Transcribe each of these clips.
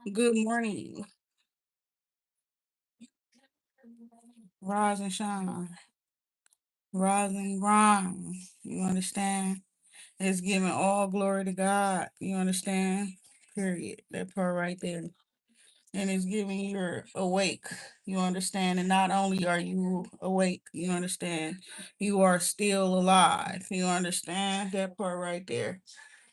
Good morning. Rise and shine. Rise and grind. You understand? It's giving all glory to God. You understand? Period. That part right there. And it's giving you're awake. You understand? And not only are you awake, you understand, you are still alive. You understand? That part right there.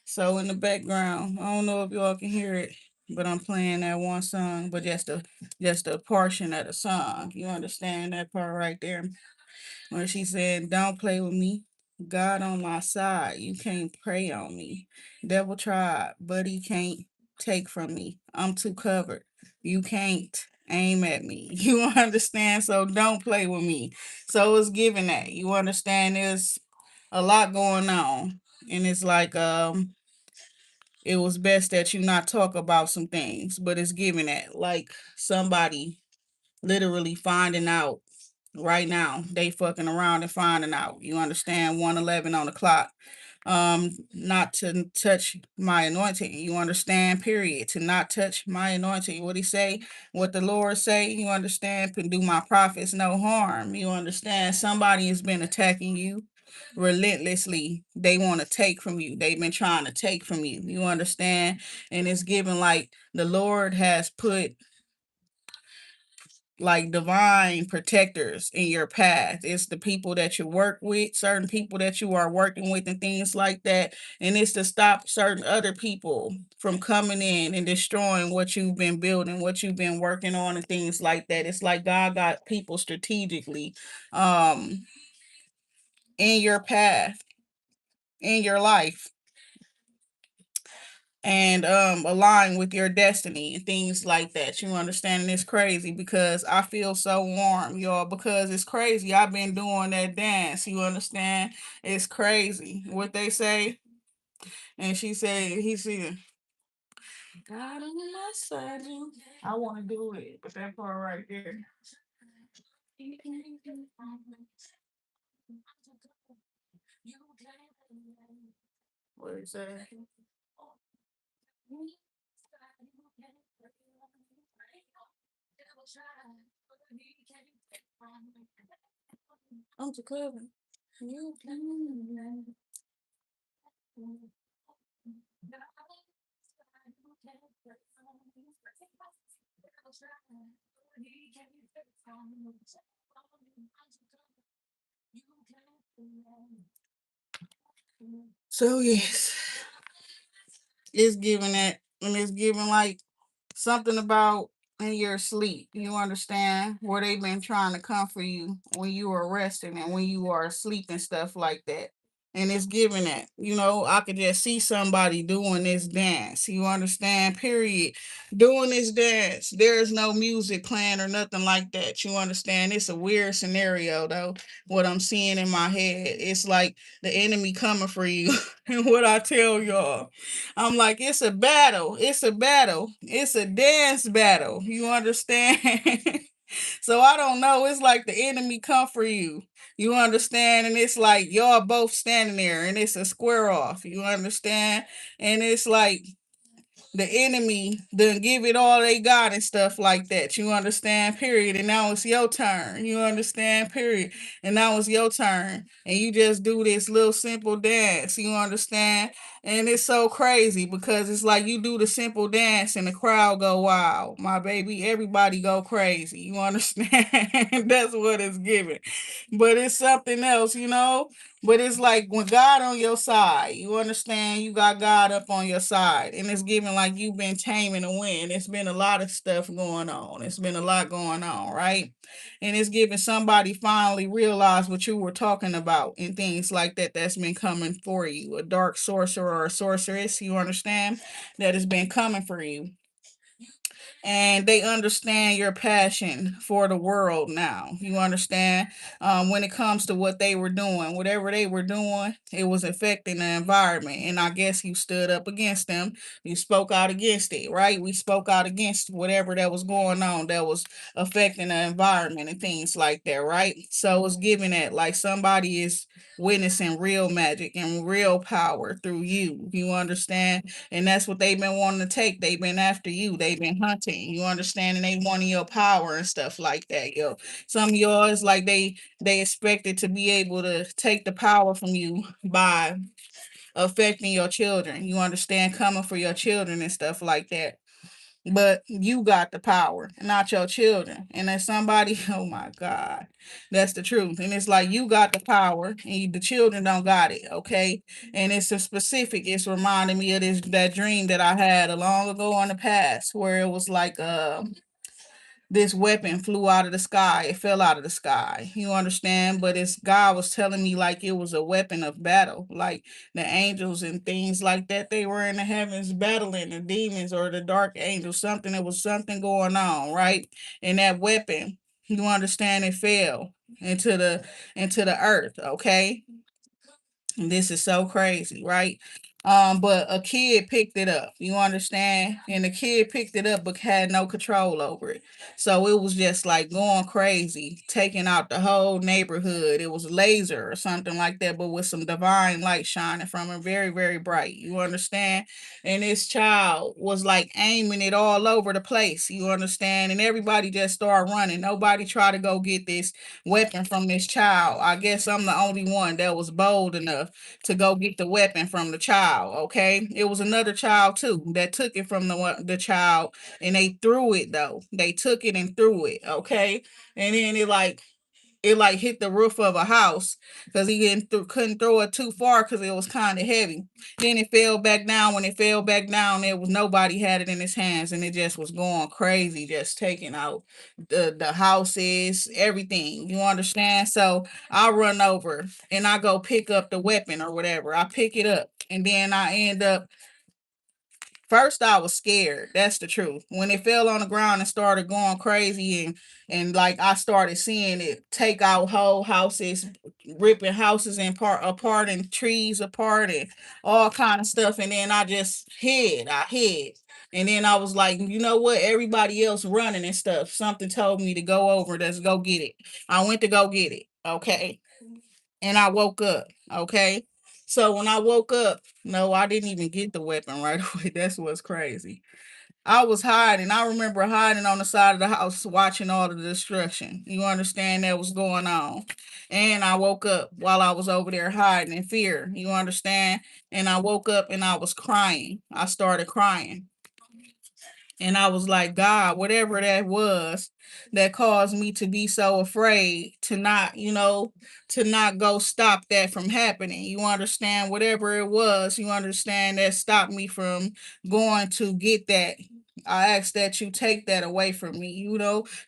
So in the background, I don't know if y'all can hear it, but I'm playing that one song, but just a portion of the song. You understand that part right there? When she said, "Don't play with me. God on my side. You can't prey on me. Devil tried, but he can't take from me. I'm too covered. You can't aim at me." You understand? So don't play with me. So it's giving that. You understand? There's a lot going on. And it's like it was best that you not talk about some things, but it's giving that like somebody literally finding out right now. They fucking around and finding out. You understand? 111 on the clock. Not to touch my anointing. You understand? Period. To not touch my anointing. What he say? What the Lord say? You understand? Can do my prophets no harm. You understand? Somebody has been attacking you relentlessly. They want to take from you. They've been trying to take from you. You understand? And it's given like the Lord has put like divine protectors in your path. It's the people that you work with, certain people that you are working with, and things like that. And it's to stop certain other people from coming in and destroying what you've been building, what you've been working on, and things like that. It's like God got people strategically um in your path, in your life, and align with your destiny and things like that. You understand? And it's crazy because I feel so warm, y'all, because it's crazy. I've been doing that dance. You understand? It's crazy what they say. And she said, he said, God on my side, you. I want to do it, but that part right there. What is that? I'm too clever. You can. So yes, it's giving that, and it's giving like something about in your sleep. You understand where they've been trying to come for you when you are resting and when you are asleep and stuff like that. And it's giving that. I could just see somebody doing this dance. You understand? Period. Doing this dance. There is no music playing or nothing like that. You understand? It's a weird scenario though. What I'm seeing in my head. It's like the enemy coming for you. And what I tell y'all. I'm like, it's a battle. It's a battle. It's a dance battle. You understand? So I don't know. It's like the enemy come for you. You understand? And it's like y'all both standing there and it's a square off. You understand? And it's like the enemy done give it all they got and stuff like that. You understand? Period. And now it's your turn. You understand? Period. And now it's your turn. And you just do this little simple dance. You understand? And it's so crazy because it's like you do the simple dance and the crowd go wild. My baby, everybody go crazy. You understand? That's what it's giving. But it's something else. But it's like when God on your side, you understand, you got God up on your side. And it's giving like you've been taming the wind. It's been a lot of stuff going on. It's been a lot going on, right? And it's giving somebody finally realize what you were talking about and things like that that's been coming for you. A dark sorcerer or a sorceress, you understand, that has been coming for you. and they understand your passion for the world now. You understand? When it comes to what they were doing, whatever they were doing, it was affecting the environment. And I guess you stood up against them. You spoke out against it, right? We spoke out against whatever that was going on that was affecting the environment and things like that, right? So it's giving that like somebody is witnessing real magic and real power through you. You understand? And that's what they've been wanting to take. They've been after you. They've been hunting. You understand? And they wanting your power and stuff like that, yo. Some of yours, like they expected to be able to take the power from you by affecting your children. You understand? Coming for your children and stuff like that. But you got the power, not your children. And then somebody, oh my God, that's the truth. And it's like you got the power, and the children don't got it. Okay, and it's a specific. It's reminding me of this that dream that I had a long ago in the past, where it was like this weapon flew out of the sky. It fell out of the sky. You understand? But it's God was telling me like it was a weapon of battle. Like the angels and things like that, they were in the heavens battling the demons or the dark angels. Something, there was something going on, right? And that weapon, you understand, it fell into the earth. Okay. And this is so crazy, right? But a kid picked it up, you understand? And the kid picked it up but had no control over it. So it was just like going crazy, taking out the whole neighborhood. It was laser or something like that, but with some divine light shining from it, very, very bright. You understand? And this child was like aiming it all over the place. You understand? And everybody just started running. Nobody tried to go get this weapon from this child. I guess I'm the only one that was bold enough to go get the weapon from the child. Okay, it was another child too that took it from the child, and they threw it though. They took it and threw it. Okay, and then it like hit the roof of a house because he couldn't throw it too far because it was kind of heavy. Then it fell back down. When it fell back down, there was nobody had it in his hands, and it just was going crazy, just taking out the houses, everything. You understand? So I run over and I go pick up the weapon or whatever. I pick it up, and then I end up. First, I was scared. That's the truth. When it fell on the ground and started going crazy, and like I started seeing it take out whole houses, ripping houses and part apart and trees apart and all kind of stuff. And then I just hid. I hid. And then I was like, you know what? Everybody else running and stuff. Something told me to go over. Let's go get it. I went to go get it. Okay. And I woke up. Okay. So when I woke up, no, I didn't even get the weapon right away. That's what's crazy. I was hiding. I remember hiding on the side of the house watching all the destruction. You understand that was going on. And I woke up while I was over there hiding in fear. You understand? And I woke up and I was crying. I started crying. And I was like, God, whatever that was that caused me to be so afraid to not, to not go stop that from happening. You understand? Whatever it was, you understand that stopped me from going to get that. I ask that you take that away from me,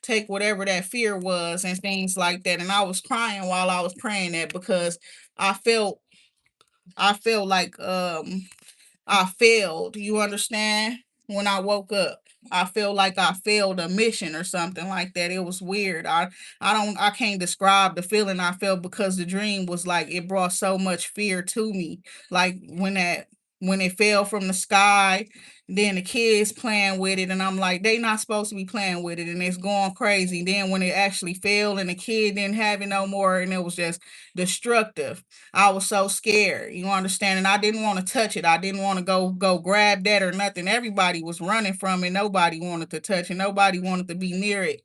take whatever that fear was and things like that. And I was crying while I was praying that because I felt I felt like I failed. You understand? When I woke up, I feel like I failed a mission or something like that. It was weird. I can't describe the feeling I felt because the dream was like it brought so much fear to me. Like when it fell from the sky, then the kids playing with it, and I'm like, they not supposed to be playing with it, and it's going crazy. Then when it actually fell and the kid didn't have it no more, and it was just destructive. I was so scared, you understand? And I didn't want to touch it. I didn't want to go grab that or nothing. Everybody was running from it. Nobody wanted to touch it. Nobody wanted to be near it.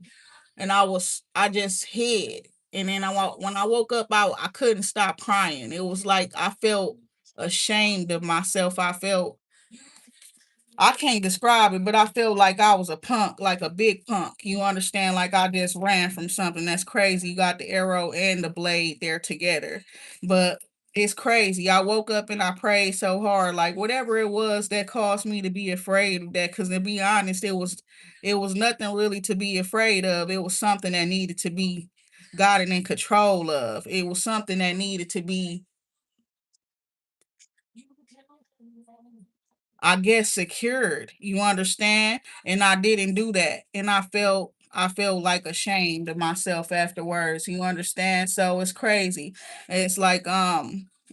And I just hid. And then when I woke up, I couldn't stop crying. It was like I felt ashamed of myself. I can't describe it, but I feel like I was a punk, like a big punk. You understand? Like I just ran from something that's crazy. You got the arrow and the blade there together. But it's crazy. I woke up and I prayed so hard. Like whatever it was that caused me to be afraid of that. Cause to be honest, it was nothing really to be afraid of. It was something that needed to be gotten in control of. It was something that needed to be I guess secured. You understand? And I didn't do that. And I felt like ashamed of myself afterwards. You understand? So it's crazy. It's like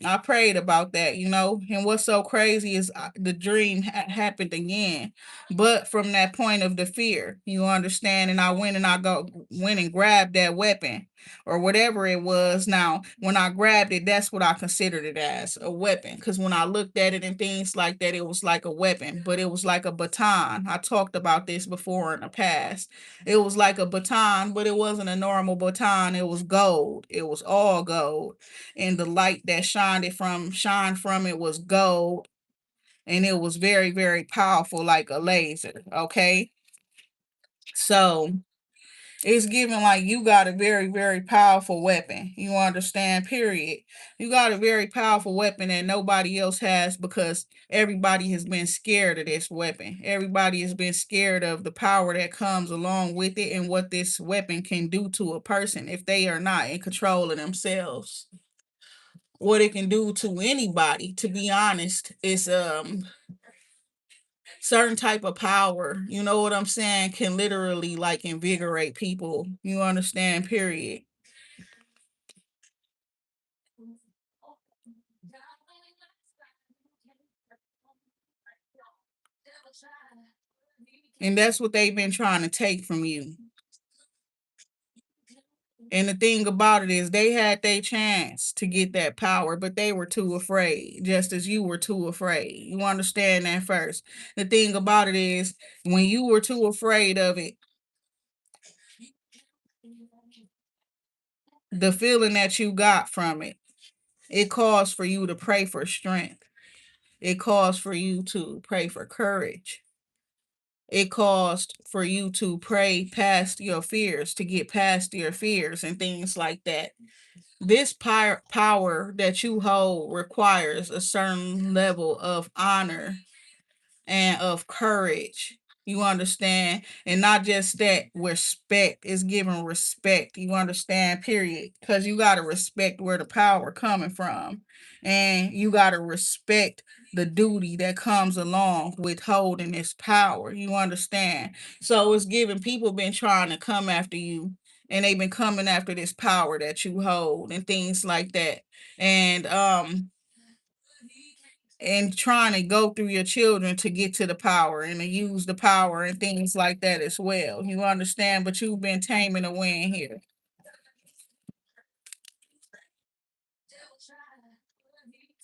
I prayed about that, and what's so crazy is the dream happened again, but from that point of the fear, you understand. And I went and grabbed that weapon or whatever it was. Now, when I grabbed it, that's what I considered it as, a weapon. Because when I looked at it and things like that, it was like a weapon, but it was like a baton. I talked about this before in the past. It was like a baton, but it wasn't a normal baton. It was gold. It was all gold. And the light that shined from it was gold. And it was very, very powerful, like a laser. Okay. So it's given like you got a very, very powerful weapon. You understand, period. You got a very powerful weapon that nobody else has because everybody has been scared of this weapon. Everybody has been scared of the power that comes along with it and what this weapon can do to a person if they are not in control of themselves. What it can do to anybody, to be honest, is certain type of power, you know what I'm saying, can literally like invigorate people. You understand, period. And that's what they've been trying to take from you. And the thing about it is they had their chance to get that power, but they were too afraid, just as you were too afraid. You understand that first. The thing about it is when you were too afraid of it, the feeling that you got from it, it calls for you to pray for strength. It calls for you to pray for courage. It calls for you to pray past your fears, to get past your fears and things like that. This power that you hold requires a certain level of honor and of courage. You understand? And not just that, respect is giving respect. You understand, period. Because you gotta respect where the power coming from. And you gotta respect the duty that comes along with holding this power. You understand? So it's giving people been trying to come after you and they've been coming after this power that you hold and things like that. And trying to go through your children to get to the power and to use the power and things like that as well. You understand? But you've been taming the wind here.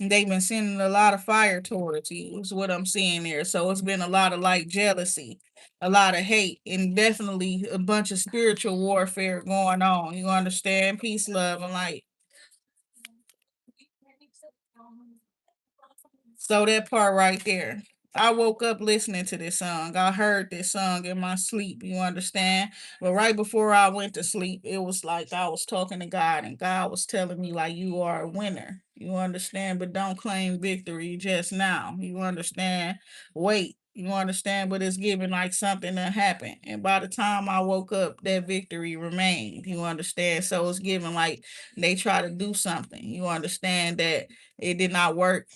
They've been sending a lot of fire towards you, is what I'm seeing there. So it's been a lot of like jealousy, a lot of hate, and definitely a bunch of spiritual warfare going on. You understand? Peace, love, and light. So that part right there. I woke up listening to this song. I heard this song in my sleep. You understand? But right before I went to sleep, it was like I was talking to God, and God was telling me, like, you are a winner. You understand? But don't claim victory just now. You understand? Wait. You understand? But it's giving like something to happen. And by the time I woke up, that victory remained. You understand? So it's giving like they try to do something. You understand that it did not work.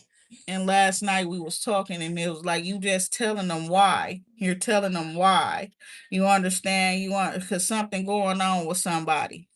And last night we was talking and it was like you just telling them why. You're telling them why. You understand? You want because something going on with somebody.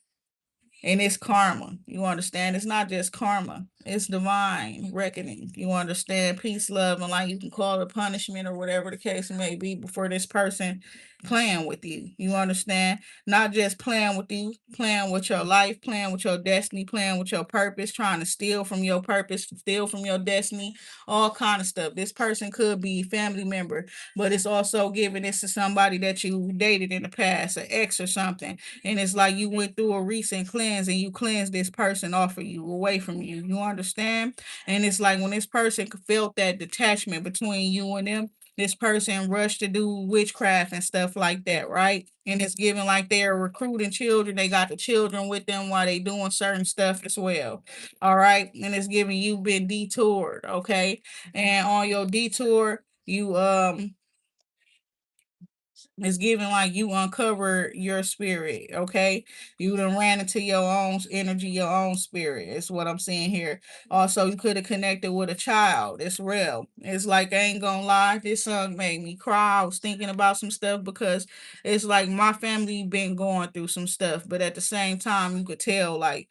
And it's karma. You understand? It's not just karma. It's divine reckoning. You understand? Peace, love, and like you can call it punishment or whatever the case may be before this person playing with you. You understand? Not just playing with you, playing with your life, playing with your destiny, playing with your purpose, trying to steal from your purpose, steal from your destiny, all kind of stuff. This person could be family member, but it's also giving this to somebody that you dated in the past, an ex or something. And it's like you went through a recent cleanse and you cleansed this person off of you, away from you. You understand? And it's like when this person felt that detachment between you and them, this person rushed to do witchcraft and stuff like that, right? And it's given like they're recruiting children. They got the children with them while they doing certain stuff as well. All right. And it's giving you been detoured, okay? And on your detour, you It's giving like you uncover your spirit, okay? You done ran into your own energy, your own spirit. Is what I'm seeing here. Also, you could have connected with a child. It's real. It's like I ain't gonna lie, this song made me cry. I was thinking about some stuff because it's like my family been going through some stuff, but at the same time, you could tell like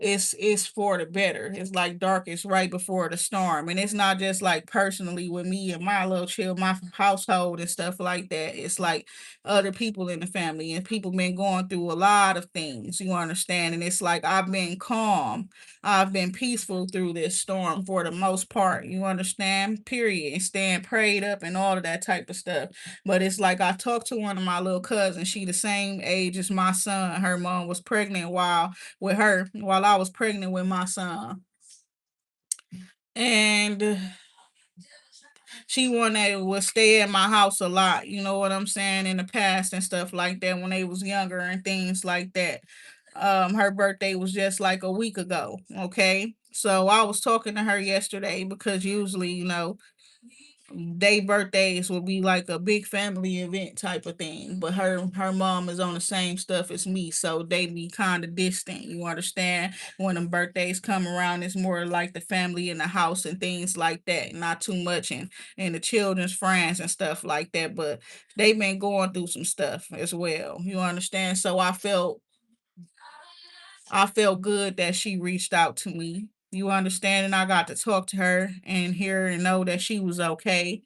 it's for the better. It's like darkest right before the storm. And it's not just like personally with me and my little chill, my household and stuff like that. It's like other people in the family and people been going through a lot of things, you understand? And it's like I've been calm. I've been peaceful through this storm for the most part. You understand? Period. And staying prayed up and all of that type of stuff. But it's like I talked to one of my little cousins. She the same age as my son. Her mom was pregnant with her while I was pregnant with my son. And she one that would stay at my house a lot, you know what I'm saying, in the past and stuff like that when they was younger and things like that. Her birthday was just like a week ago, okay? So I was talking to her yesterday because usually, they birthdays will be like a big family event type of thing, but her mom is on the same stuff as me, so they be kind of distant, you understand? When them birthdays come around, it's more like the family in the house and things like that, not too much and the children's friends and stuff like that, but they've been going through some stuff as well, you understand? So I felt good that she reached out to me. You understand? And I got to talk to her and hear and know that she was okay.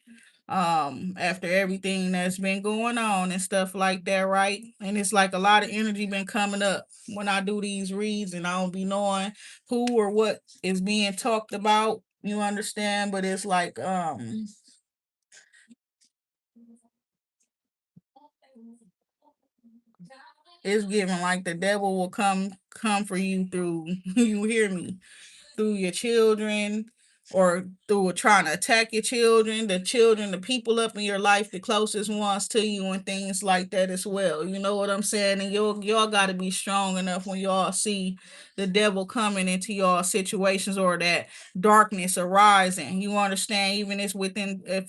After everything that's been going on and stuff like that, right? And it's like a lot of energy been coming up when I do these reads and I don't be knowing who or what is being talked about. You understand? But it's like it's given like the devil will come for you through you hear me through your children or through trying to attack your children, the people up in your life, the closest ones to you, and things like that as well. You know what I'm saying? And y'all got to be strong enough when y'all see the devil coming into y'all situations or that darkness arising. You understand? Even if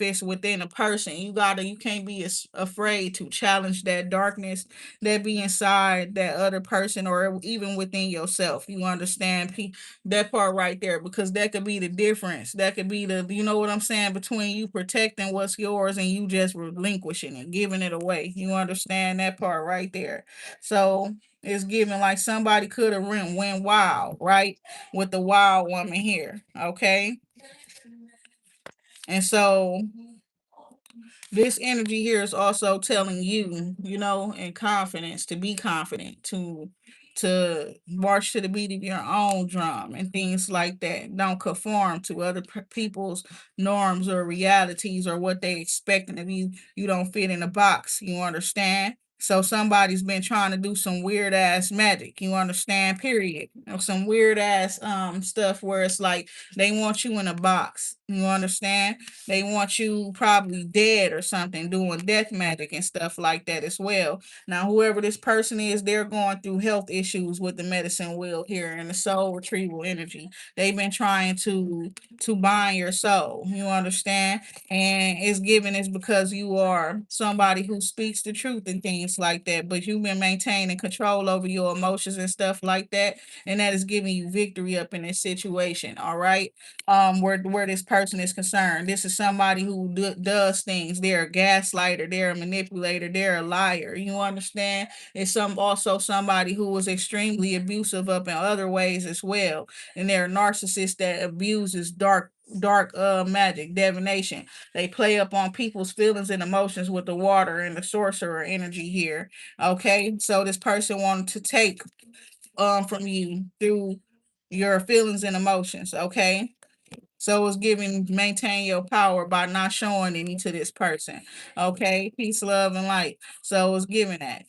it's within a person, you can't be as afraid to challenge that darkness that be inside that other person or even within yourself. You understand? That part right there, because that could be the difference. That could be you know what I'm saying, between you protecting what's yours and you just relinquishing it, giving it away. You understand that part right there? So it's given like somebody could have went wild, right? With the wild woman here, okay? And so this energy here is also telling you, in confidence, to be confident, to march to the beat of your own drum and things like that. Don't conform to other people's norms or realities or what they expecting of you. You don't fit in a box. You understand? So somebody's been trying to do some weird ass magic. You understand? Period. Some weird ass stuff where it's like they want you in a box. You understand? They want you probably dead or something, doing death magic and stuff like that as well. Now, whoever this person is, they're going through health issues with the medicine wheel here and the soul retrieval energy. They've been trying to bind your soul. You understand? And it's given is because you are somebody who speaks the truth and things like that. But you've been maintaining control over your emotions and stuff like that, and that is giving you victory up in this situation. All right, where this person is concerned. This is somebody who does things. They're a gaslighter, they're a manipulator, they're a liar. You understand? It's also somebody who was extremely abusive up in other ways as well. And they're a narcissist that abuses dark magic, divination. They play up on people's feelings and emotions with the water and the sorcerer energy here. Okay. So this person wanted to take from you through your feelings and emotions. Okay, so it's giving maintain your power by not showing any to this person. Okay, peace, love, and light. So it's giving that.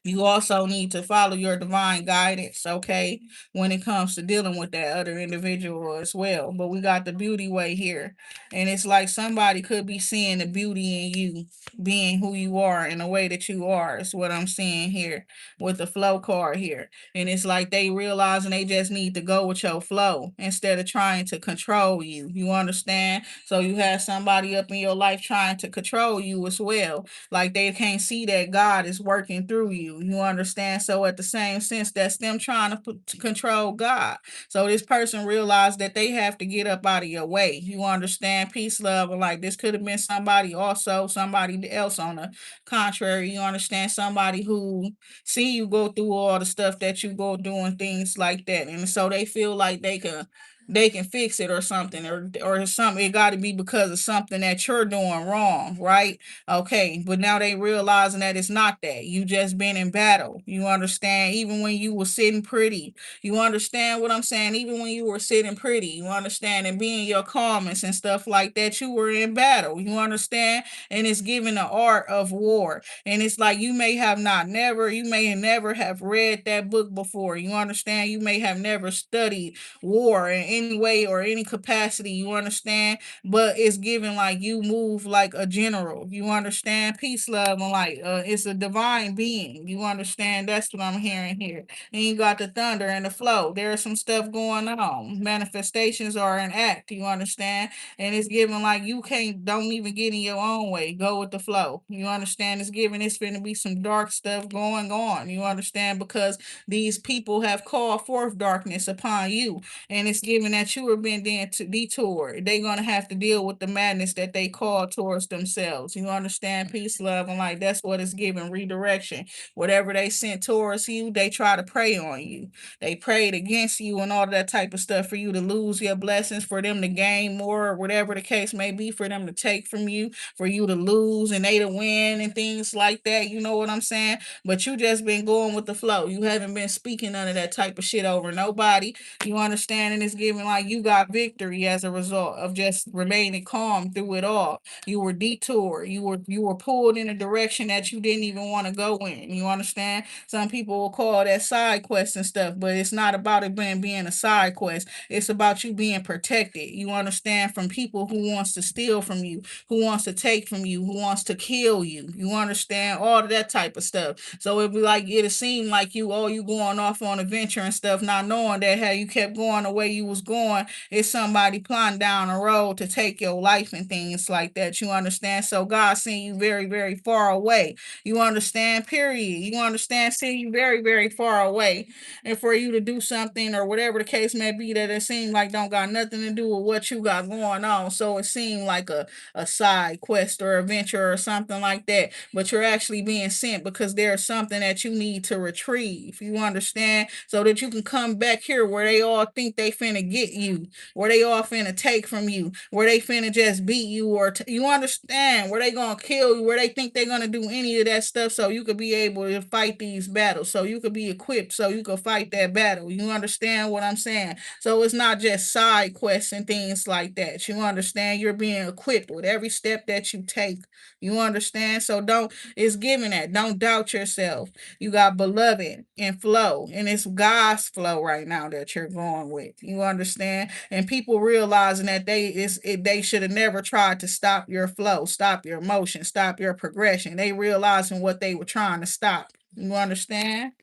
You also need to follow your divine guidance, okay, when it comes to dealing with that other individual as well. But we got the beauty way here. And it's like somebody could be seeing the beauty in you, being who you are in the way that you are, is what I'm seeing here with the flow card here. And it's like they realizing they just need to go with your flow instead of trying to control you. You understand? So you have somebody up in your life trying to control you as well, like they can't see that God is working through you. You understand? So at the same sense, that's them trying to control God. So this person realized that they have to get up out of your way. You understand? Peace, love, and like this could have been somebody also, somebody else on the contrary. You understand? Somebody who see you go through all the stuff that you go doing, things like that. And so they feel like they can fix it or something, or something. It got to be because of something that you're doing wrong, right? Okay, but now they realizing that it's not that. You just been in battle. You understand? Even when you were sitting pretty, you understand what I'm saying? Even when you were sitting pretty, you understand, and being your calmness and stuff like that, you were in battle. You understand? And it's giving the art of war. And it's like you may have never have read that book before. You understand? You may have never studied war in any way or any capacity. You understand? But it's given like you move like a general. You understand? Peace, love, and like it's a divine being. You understand? That's what I'm hearing here. And you got the thunder and the flow. There's some stuff going on. Manifestations are an act. You understand? And it's given like you can't don't even get in your own way. Go with the flow. You understand? It's given it's gonna be some dark stuff going on. You understand? Because these people have called forth darkness upon you, and it's given that you are being detoured. They're gonna have to deal with the madness that they call towards themselves. You understand? Peace, love, and like that's what it's given redirection. Whatever they sent towards you, they try to prey on you. They prayed against you and all that type of stuff for you to lose your blessings, for them to gain more, or whatever the case may be, for them to take from you, for you to lose and they to win and things like that. You know what I'm saying? But you just been going with the flow. You haven't been speaking none of that type of shit over nobody. You understand? And it's giving like you got victory as a result of just remaining calm through it all. You were detoured. You were pulled in a direction that you didn't even want to go in. You understand? Some people will call that side quest and stuff, but it's not about it being a side quest. It's about you being protected. You understand? From people who wants to steal from you, who wants to take from you, who wants to kill you. You understand? All of that type of stuff. So it'd be like it'll seem like you going off on a venture and stuff, not knowing that how you kept going the way you was going, it's somebody plotting down a road to take your life and things like that. You understand? So God seeing you very, very far away. You understand? Period. You understand? Seeing you very, very far away. And for you to do something or whatever the case may be that it seemed like don't got nothing to do with what you got going on. So it seemed like a side quest or adventure or something like that. But you're actually being sent because there's something that you need to retrieve. You understand? So that you can come back here where they all think they finna get you, where they all finna take from you, where they finna just beat you, or you understand, where they gonna kill you, where they think they're gonna do any of that stuff, so you could be able to fight these battles, so you could be equipped, so you could fight that battle. You understand what I'm saying? So it's not just side quests and things like that. You understand? You're being equipped with every step that you take. You understand? So don't it's giving that. Don't doubt yourself. You got beloved and flow, and it's God's flow right now that you're going with. You understand? And people realizing that they should have never tried to stop your flow, stop your motion, stop your progression. They realizing what they were trying to stop. You understand?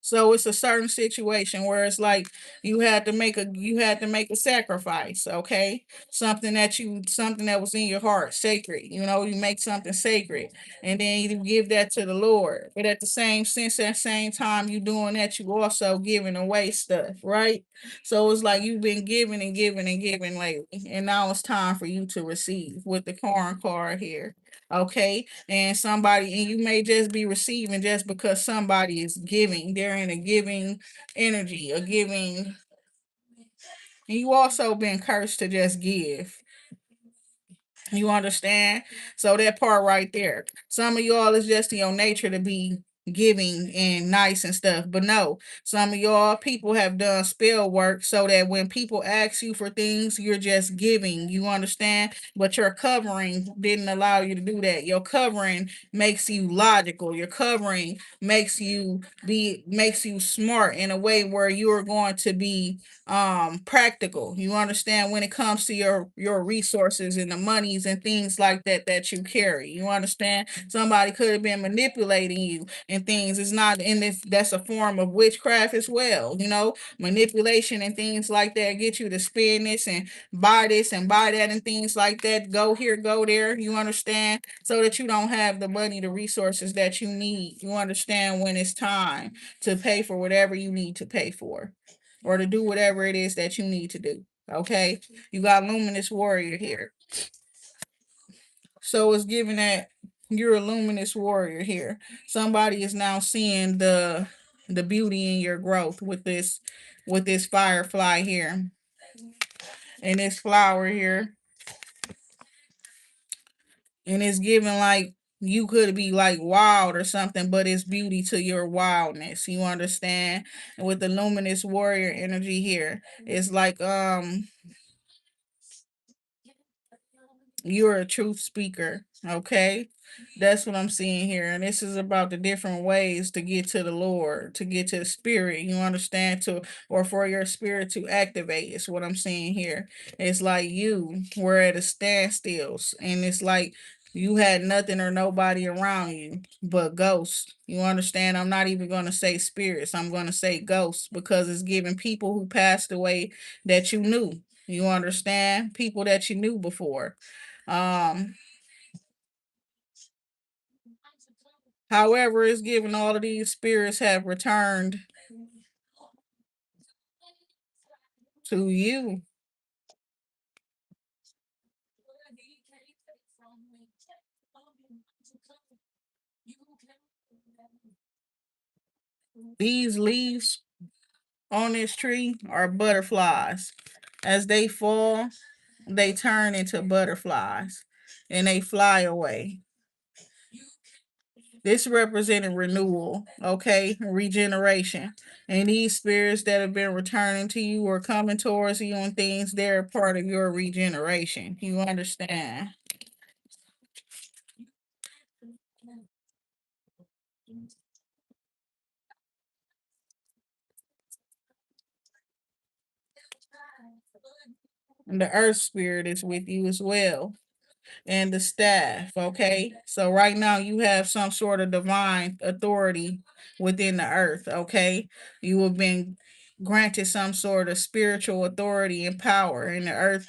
So it's a certain situation where it's like you had to make a sacrifice, okay? Something that was in your heart, sacred. You make something sacred, and then you give that to the Lord. But at the same sense, at the same time you doing that, you also giving away stuff, right? So it's like you've been giving and giving and giving lately, and now it's time for you to receive with the corn card here. Okay, and you may just be receiving just because somebody is giving. They're in a giving energy, a giving, and you also been cursed to just give. You understand? So that part right there, some of y'all is just in your nature to be giving and nice and stuff. But no, some of y'all people have done spell work so that when people ask you for things, you're just giving. You understand? But your covering didn't allow you to do that. Your covering makes you logical. Your covering makes you smart in a way where you are going to be practical. You understand, when it comes to your resources and the monies and things like that that you carry. You understand? Somebody could have been manipulating you and things. It's not in this, that's a form of witchcraft as well. Manipulation and things like that get you to spend this and buy that and things like that. Go here, go there. You understand? So that you don't have the money, the resources that you need. You understand, when it's time to pay for whatever you need to pay for or to do whatever it is that you need to do. Okay? You got luminous warrior here. So it's given that you're a luminous warrior here. Somebody is now seeing the beauty in your growth with this firefly here and this flower here. And it's given like you could be like wild or something, but it's beauty to your wildness. You understand? And with the luminous warrior energy here, it's like you're a truth speaker. Okay, that's what I'm seeing here. And this is about the different ways to get to the Lord, to get to the spirit. You understand? To Or for your spirit to activate. Is what I'm seeing here. It's like you were at a standstill, and it's like you had nothing or nobody around you but ghosts. You understand? I'm not even going to say spirits. I'm going to say ghosts, because it's giving people who passed away that you knew. You understand? People that you knew before. Um, However, it's given all of these spirits have returned to you. These leaves on this tree are butterflies. As they fall, they turn into butterflies and they fly away. This represented renewal, okay, regeneration. And these spirits that have been returning to you or coming towards you and things, they're part of your regeneration. You understand? And the earth spirit is with you as well. And the staff. Okay. So right now you have some sort of divine authority within the earth. Okay. You have been granted some sort of spiritual authority and power in the earth.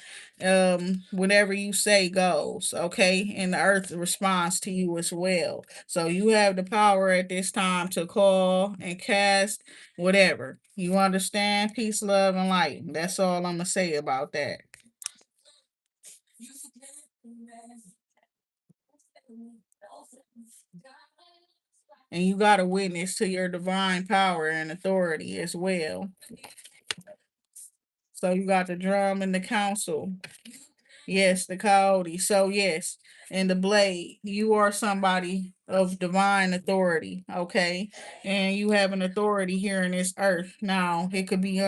Whatever you say goes. Okay. And the earth responds to you as well. So you have the power at this time to call and cast whatever. You understand? Peace, love, and light. That's all I'm gonna say about that. And you got to witness to your divine power and authority as well. So you got the drum and the council. Yes, the coyote. So yes, and the blade. You are somebody of divine authority, okay? And you have an authority here in this earth. Now, it could be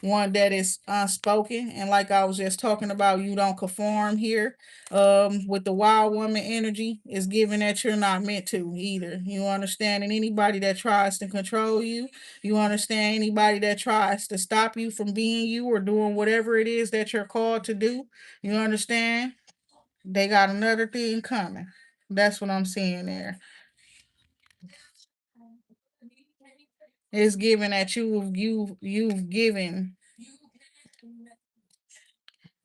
one that is unspoken, and like I was just talking about, you don't conform here. With the wild woman energy, is given that you're not meant to either. You understand? And anybody that tries to control you, you understand, anybody that tries to stop you from being you or doing whatever it is that you're called to do, you understand? They got another thing coming. That's what I'm seeing there. It's given that you've given.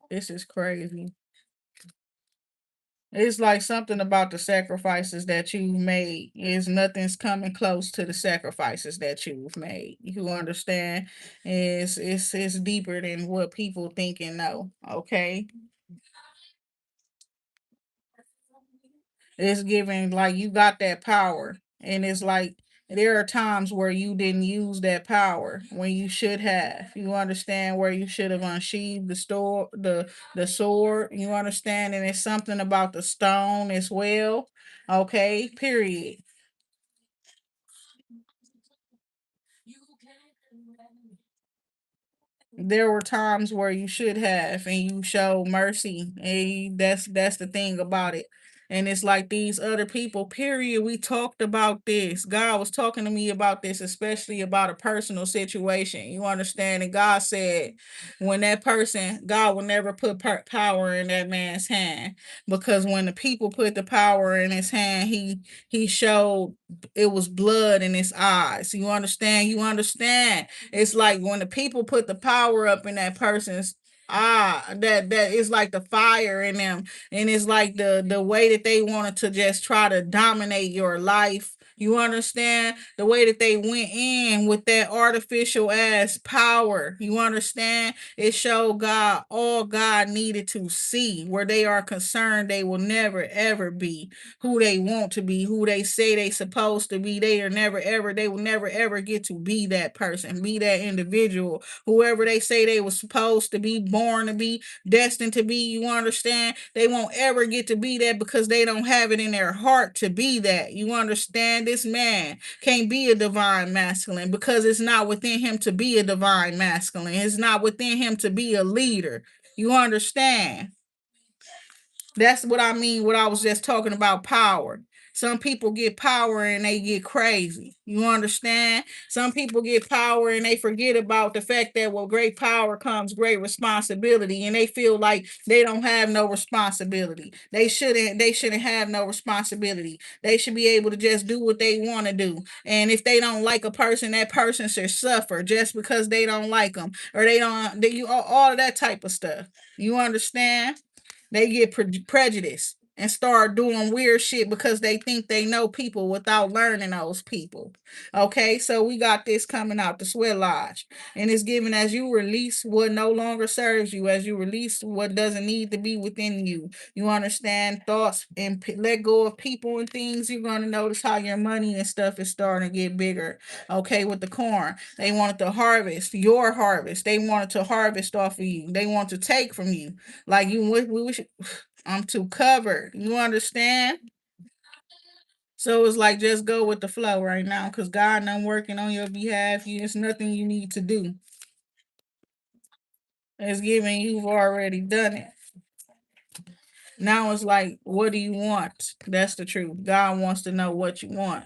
This is crazy. It's like something about the sacrifices that you've made. Is nothing's coming close to the sacrifices that you've made. You understand? It's deeper than what people think and know. Okay. It's giving like you got that power. And it's like there are times where you didn't use that power when you should have. You understand, where you should have unsheathed the sword. You understand? And it's something about the stone as well. Okay, period. There were times where you should have and you showed mercy. And that's the thing about it. And it's like these other people, period. We talked about this. God was talking to me about this, especially about a personal situation. You understand? And God said, when that person, God will never put power in that man's hand, because when the people put the power in his hand, he showed it was blood in his eyes. You understand? You understand? It's like when the people put the power up in that person's that is like the fire in them, and it's like the way that they wanted to just try to dominate your life. You understand the way that they went in with that artificial ass power. You understand? It showed God all God needed to see. Where they are concerned, they will never ever be who they want to be, who they say they supposed to be. They will never ever get to be that person, be that individual, whoever they say they were supposed to be, born to be, destined to be. You understand? They won't ever get to be that because they don't have it in their heart to be that. You understand? This man can't be a divine masculine because it's not within him to be a divine masculine. It's not within him to be a leader. You understand? That's what I mean, what I was just talking about power. Some people get power and they get crazy. You understand? Some people get power and they forget about the fact that with great power comes great responsibility, and they feel like they don't have no responsibility. They shouldn't have no responsibility. They should be able to just do what they want to do. And if they don't like a person, that person should suffer just because they don't like them, or they don't they, you all of that type of stuff. You understand? They get prejudiced and start doing weird shit because they think they know people without learning those people. Okay, so we got this coming out the sweat lodge, and it's given as you release what no longer serves you, as you release what doesn't need to be within you. You understand thoughts and let go of people and things. You're gonna notice how your money and stuff is starting to get bigger. Okay, with the corn, they wanted to harvest your harvest. They wanted to harvest off of you. They want to take from you. Like I'm too covered. You understand? So it's like just go with the flow right now, because God not working on your behalf. It's nothing you need to do. It's giving you've already done it. Now it's like, what do you want? That's the truth. God wants to know what you want,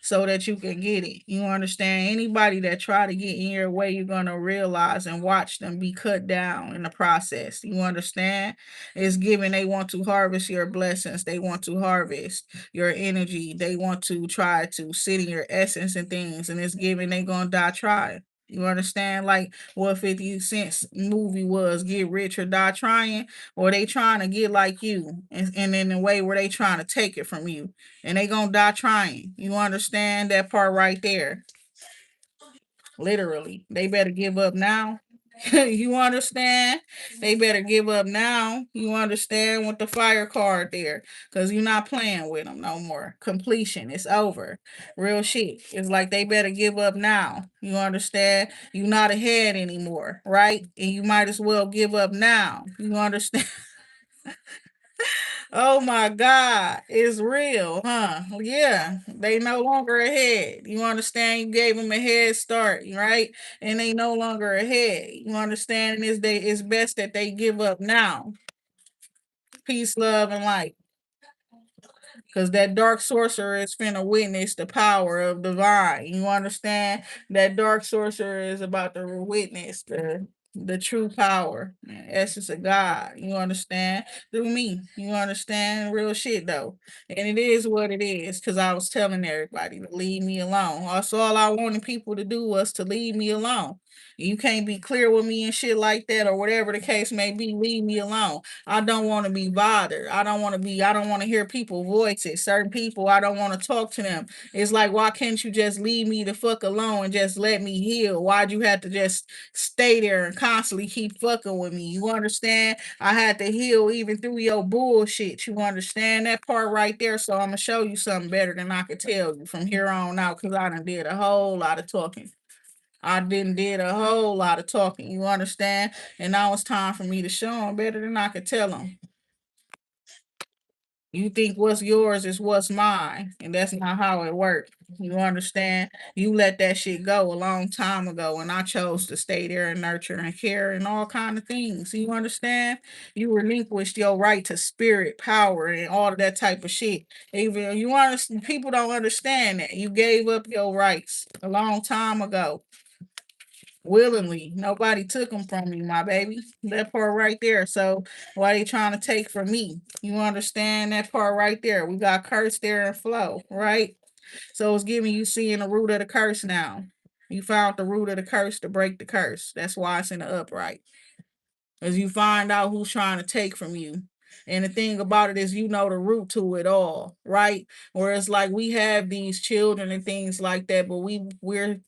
so that you can get it. You understand? Anybody that try to get in your way, you're gonna realize and watch them be cut down in the process. You understand? It's given they want to harvest your blessings. They want to harvest your energy. They want to try to sit in your essence and things. And it's given they gonna die trying. You understand? Like what 50 Cent's movie was, Get Rich or Die Trying, or they trying to get like you, and in a way where they trying to take it from you, and they gonna die trying. You understand that part right there? Literally, they better give up now. You understand? They better give up now. You understand, with the fire card there, because you're not playing with them no more. Completion, it's over. Real shit. It's like they better give up now. You understand? You're not ahead anymore, right? And you might as well give up now. You understand? Oh my God, it's real, huh? Yeah, they no longer ahead. You understand? You gave them a head start, right? And they no longer ahead. You understand? And it's best that they give up now. Peace, love, and light. Because that dark sorcerer is finna witness the power of divine. You understand? That dark sorcerer is about to witness the true power, essence of God. You understand? Through me. You understand? Real shit though. And it is what it is. Because I was telling everybody to leave me alone. Also, all I wanted people to do was to leave me alone. You can't be clear with me and shit like that, or whatever the case may be. Leave me alone. I don't want to be bothered. I don't want to hear people voices. Certain people, I don't want to talk to them. It's like, why can't you just leave me the fuck alone and just let me heal? Why'd you have to just stay there and constantly keep fucking with me? You understand? I had to heal even through your bullshit. You understand that part right there? So I'm gonna show you something better than I could tell you from here on out, because I done did a whole lot of talking. I didn't did a whole lot of talking. You understand? And now it's time for me to show them better than I could tell them. You think what's yours is what's mine, and that's not how it works. You understand? You let that shit go a long time ago, and I chose to stay there and nurture and care and all kind of things. You understand? You relinquished your right to spirit, power, and all of that type of shit. Even you understand, people don't understand that you gave up your rights a long time ago willingly. Nobody took them from you, my baby. That part right there. So why they trying to take from me? You understand that part right there? We got curse there and flow, right? So it's giving you seeing the root of the curse now. You found the root of the curse to break the curse. That's why it's in the upright. As you find out who's trying to take from you. And the thing about it is, you know the root to it all, right? Whereas, like, we have these children and things like that, but we're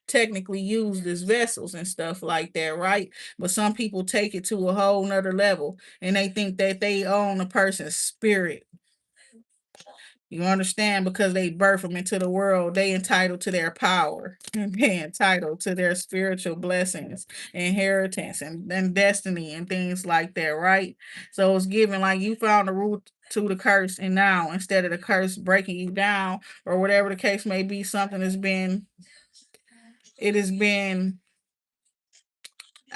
technically used as vessels and stuff like that, right? But some people take it to a whole nother level and they think that they own a person's spirit. You understand? Because they birth them into the world, they entitled to their power. They entitled to their spiritual blessings, inheritance, and destiny and things like that, right? So it's given like you found the root to the curse, and now instead of the curse breaking you down or whatever the case may be, something has been it has been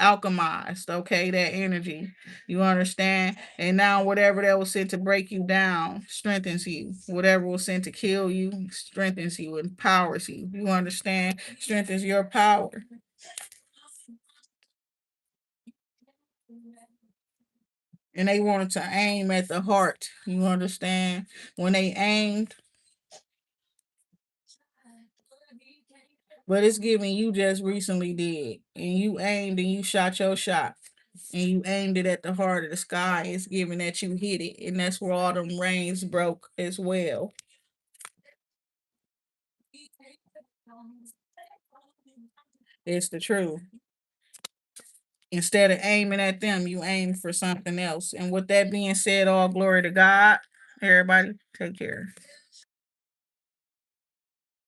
alchemized, okay, that energy. You understand? And now whatever that was sent to break you down strengthens you. Whatever was sent to kill you strengthens you, empowers you. You understand? Strengthens your power. And they wanted to aim at the heart. You understand? When they aimed, but it's giving you just recently did. And you aimed and you shot your shot. And you aimed it at the heart of the sky. It's giving that you hit it. And that's where all them rains broke as well. It's the truth. Instead of aiming at them, you aim for something else. And with that being said, all glory to God. Everybody, take care.